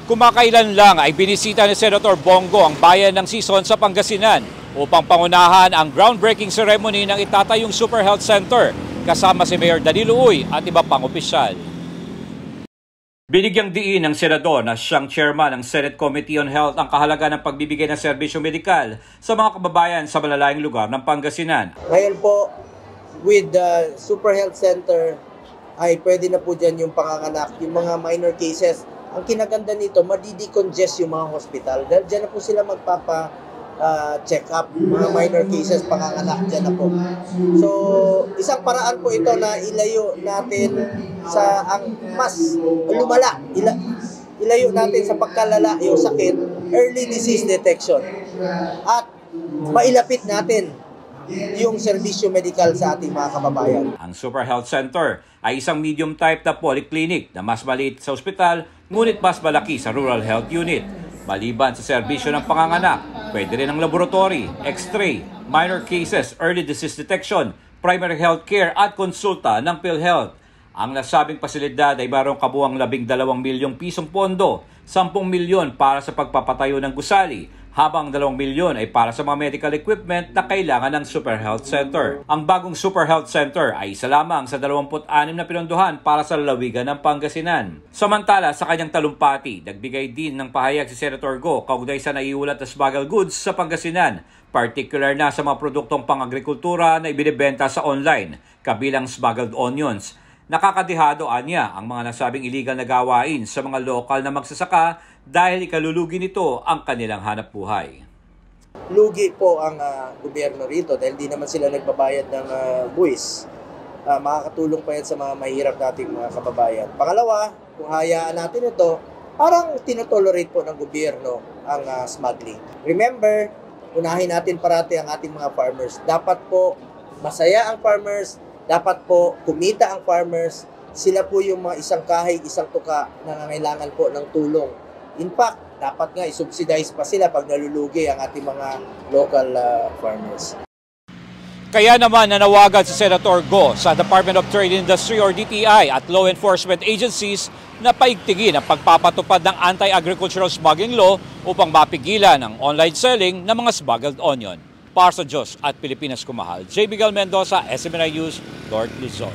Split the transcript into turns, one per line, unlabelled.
Kumakailan lang ay binisita ni Senator Bongo ang bayan ng Sison sa Pangasinan upang pangunahan ang groundbreaking ceremony ng itatayong Super Health Center kasama si Mayor Danilo Uy at iba pang opisyal. Binigyang diin ng senador na siyang chairman ng Senate Committee on Health ang kahalaga ng pagbibigay ng serbisyo medikal sa mga kababayan sa malalayong lugar ng Pangasinan.
Ngayon po, with the Super Health Center, ay pwede na po dyan yung panganganak, yung mga minor cases. Ang kinaganda nito, madidecongest yung mga hospital. Dahil dyan na po sila magpapa-check up, mga minor cases, panganganak dyan na po. So, isang paraan po ito na ilayo natin sa ang mas lumala. Ilayo natin sa pagkalala yung sakit, early disease detection. At mailapit natin yung serbisyo medikal sa ating mga kababayan.
Ang Super Health Center ay isang medium type na polyclinic na mas maliit sa ospital ngunit mas malaki sa rural health unit. Maliban sa serbisyo ng panganganak, pwede rin ang laboratory, x-ray, minor cases, early disease detection, primary health care at konsulta ng PhilHealth. Ang nasabing pasilidad ay mayroong kabuuang 12 milyong pisong pondo, 10 milyon para sa pagpapatayo ng gusali, habang 2 milyon ay para sa mga medical equipment na kailangan ng Super Health Center. Ang bagong Super Health Center ay isa lamang sa 26 na pinondohan para sa lalawigan ng Pangasinan. Samantala, sa kanyang talumpati, nagbigay din ng pahayag si Senator Go kaugnay sa naiulat na smuggled goods sa Pangasinan, particular na sa mga produktong pang-agrikultura na ibinebenta sa online, kabilang smuggled onions. Nakakadihado anya ang mga nasabing illegal na gawain sa mga lokal na magsasaka dahil ikalulugi nito ang kanilang hanap buhay.
Lugi po ang gobyerno rito dahil di naman sila nagbabayad ng buwis. Makakatulong pa yan sa mga mahirap nating mga kababayan. Pangalawa, kung hayaan natin ito, parang tinotolerate po ng gobyerno ang smuggling. Remember, unahin natin parati ang ating mga farmers. Dapat po masaya ang farmers, dapat po kumita ang farmers. Sila po yung mga isang kahig, isang tuka na nangailangan po ng tulong. In fact, dapat nga i-subsidize pa sila pag nalulugi ang ating mga local farmers.
Kaya naman nanawagan si Senator Go sa Department of Trade and Industry or DTI at law enforcement agencies na paigtingin ang pagpapatupad ng anti-agricultural smuggling law upang mapigilan ang online selling ng mga smuggled onion. Para sa Diyos at Pilipinas Kumahal, J. Miguel Mendoza, SMNI News, North Luzon.